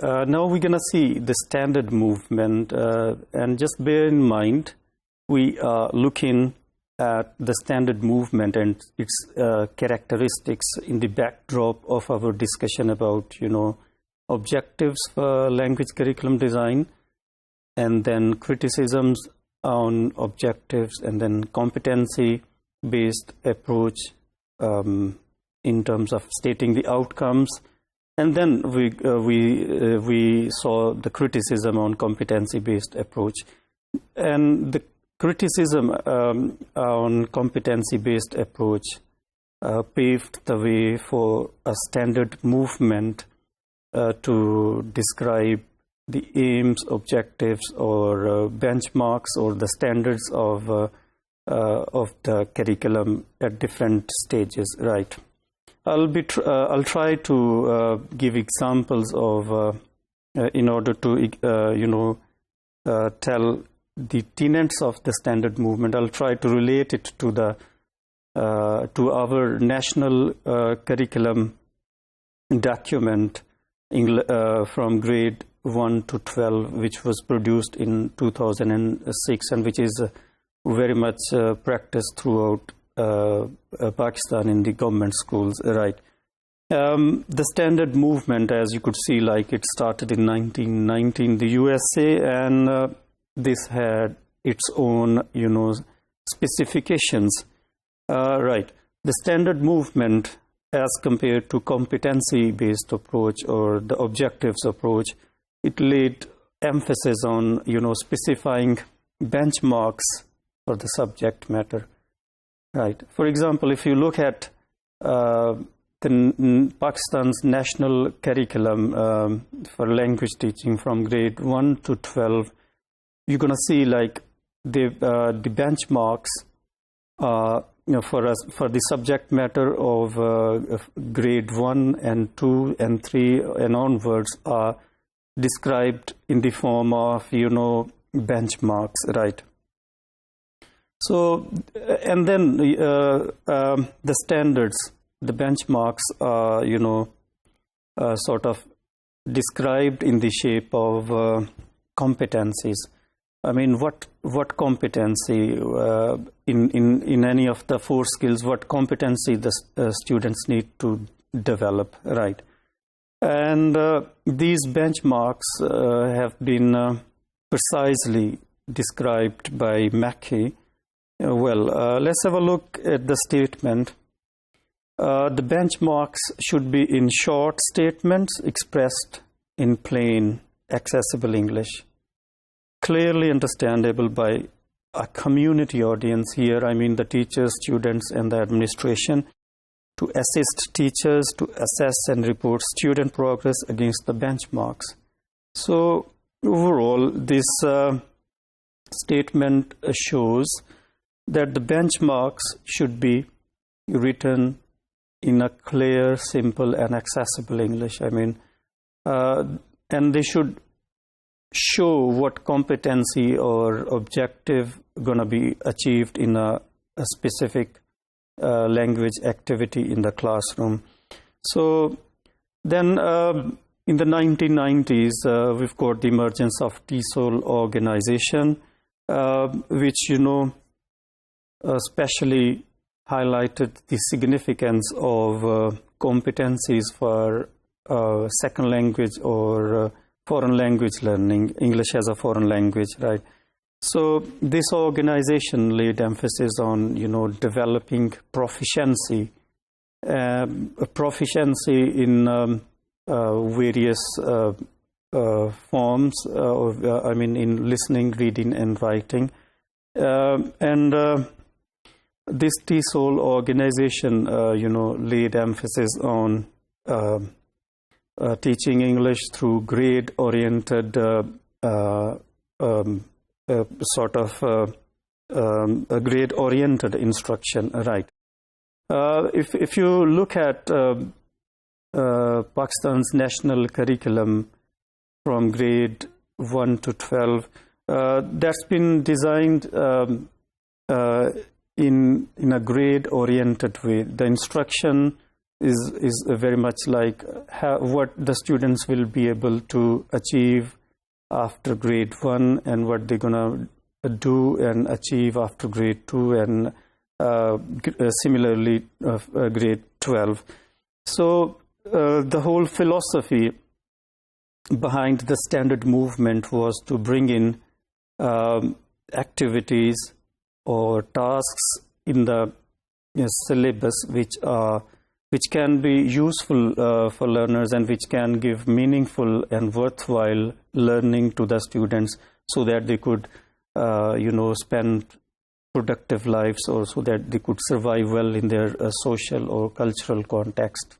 Now we're going to see the standard movement, and just bear in mind, we are looking at the standard movement and its characteristics in the backdrop of our discussion about, objectives for language curriculum design, and then criticisms on objectives, and then competency-based approach in terms of stating the outcomes. And then we saw the criticism on competency-based approach. And the criticism on competency-based approach paved the way for a standard movement to describe the aims, objectives, or benchmarks, or the standards of the curriculum at different stages, right? I'll try to give examples of in order to tell the tenets of the standard movement. I'll try to relate it to the to our national curriculum document from grade 1 to 12, which was produced in 2006, and which is very much practiced throughout Pakistan in the government schools, right? The standard movement, as you could see, like it started in 1990 in the USA, and this had its own, specifications, right? The standard movement, as compared to competency-based approach or the objectives approach, it laid emphasis on, specifying benchmarks for the subject matter. Right. For example, if you look at Pakistan's national curriculum for language teaching from grade 1 to 12, you're going to see like the benchmarks for the subject matter of grade 1 and 2 and 3 and onwards are described in the form of, benchmarks, right? So, and then the standards, the benchmarks are, sort of described in the shape of competencies. I mean, what competency in any of the 4 skills, what competency the students need to develop, right? And these benchmarks have been precisely described by Mackey. Well, let's have a look at the statement. The benchmarks should be in short statements expressed in plain, accessible English, clearly understandable by a community audience. Here, I mean the teachers, students, and the administration, to assist teachers to assess and report student progress against the benchmarks. So, overall, this statement shows that the benchmarks should be written in a clear, simple, and accessible English. I mean, and they should show what competency or objective going to be achieved in a specific language activity in the classroom. So then in the 1990s, we've got the emergence of TESOL organization, which, especially highlighted the significance of competencies for second language or foreign language learning, English as a foreign language, right? So this organization laid emphasis on, developing proficiency in various forms, in listening, reading, and writing. This TESOL organization, laid emphasis on teaching English through grade-oriented grade-oriented instruction, right? If you look at Pakistan's national curriculum from grade 1 to 12, that's been designed in a grade-oriented way. The instruction is very much like what the students will be able to achieve after grade 1 and what they're gonna do and achieve after grade 2 and similarly grade 12. So the whole philosophy behind the standard movement was to bring in activities or tasks in the syllabus which can be useful for learners and which can give meaningful and worthwhile learning to the students, so that they could spend productive lives, or so that they could survive well in their social or cultural context.